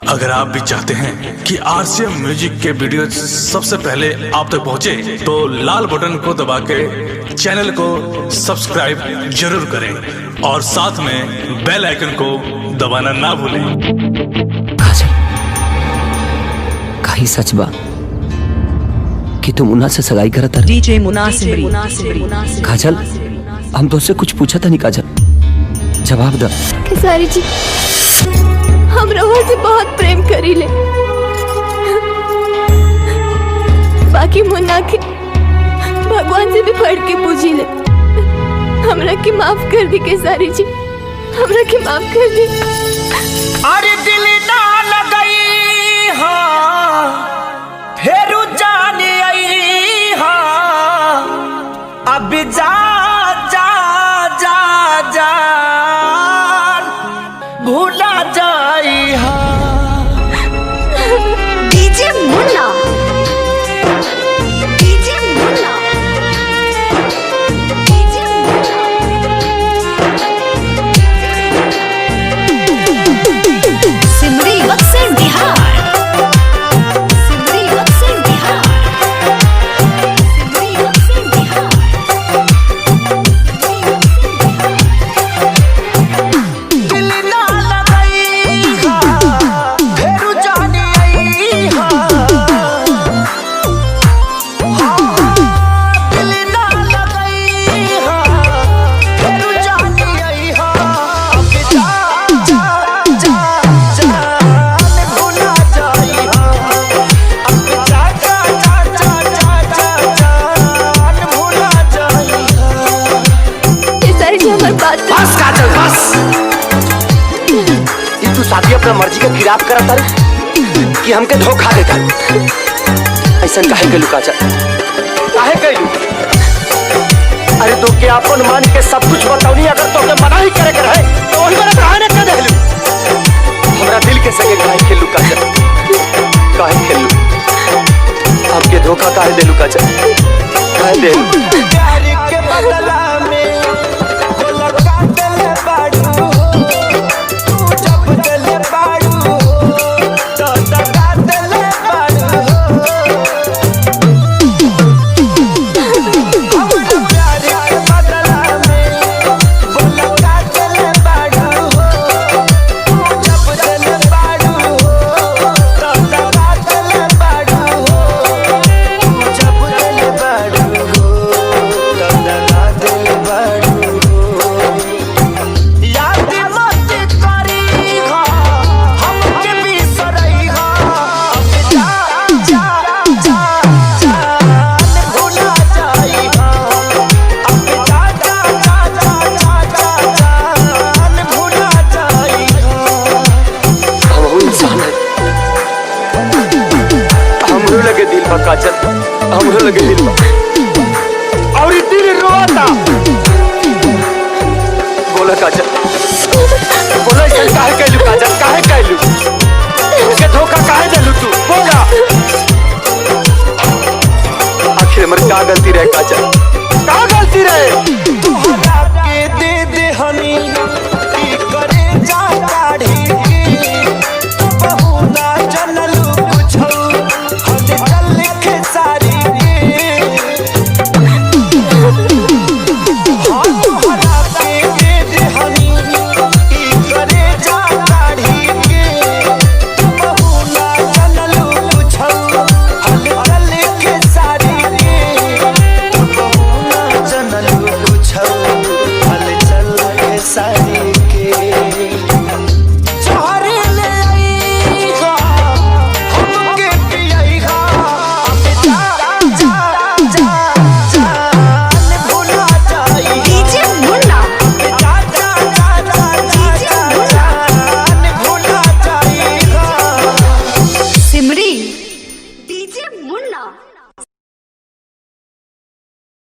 अगर आप भी चाहते हैं कि आरसीएम म्यूजिक के वीडियो सबसे पहले आप तक पहुंचे, तो लाल बटन को दबा के चैनल को सब्सक्राइब जरूर करें और साथ में बेल आइकन को दबाना ना भूलें। काजल, कहीं सच बा कि तुम मुन्ना से सगाई करत तारे? डीजे मुनासिब। काजल, हम तुझसे कुछ पूछा था नहीं काजल, जवाब दे। खेसारी जी, हम रवा से बहुत प्रेम करीले, बाकी मुन्ना के भगवान से भी बढ़ के पूजीले। हमरा के माफ कर दी खेसारी जी, हमरा के माफ कर दी। अरे दिल ना लगई हाँ, फेरू जाने आई हाँ, अब जा जा जा जा भूला जाई हाँ। डीजे मुन्ना, डीजे मुन्ना, डीजे सिमरी बक्सर बिहार, सिमरी बक्सर बिहार, सिमरी बक्सर बिहार। दिल ना लगई हाँ, फेरू जाने आई हाँ, दिल ना लगई हाँ, फेरू जाने आई हाँ, अब जा जा जा जान भूला जाई हाँ, अब जा जा जा जा जा जान भूला जाई हाँ। खेसारी जी, हमारी बात बस काजल बस। ये तू शादी अपना मर्जी के खिलाफ करत तारे कि हमके धोखा देता? ऐसा काहे कइलू काजल, काहे कइलू? अरे तो के अपन मान के सब कुछ बताऊनी, अगर तो के मना ही करे के रहे तो वही वाला काहे न कर देलू? हमरा दिल के संगे काहे खेलू काजल, काहे खेलू? हमके धोखा काहे देलू काजल, काहे देलू? प्यार के बदला में वो लगा दिल बाड़ू हो, तू जब दिल बाड़ू हो तो लगा दिल बाड़ू हो। प्यार के बदला में वो लगा दिल बाड़ू हो, तू जब दिल बाड़ू हो तो लगा दिल बाड़ू हो, तू जब दिल बाड़ू हो तो लगा दिल बाड़ू हो। याद मत करी हा, हमके बिसरई हा, अब जा जा जा जान भूला जाई हा, अब जा जा जा जा जा जान भूला जाई हा। हम इंसान है, हमरो लगे दिल बा काजल, हमरो लगे दिल बा, और ई दिल रोता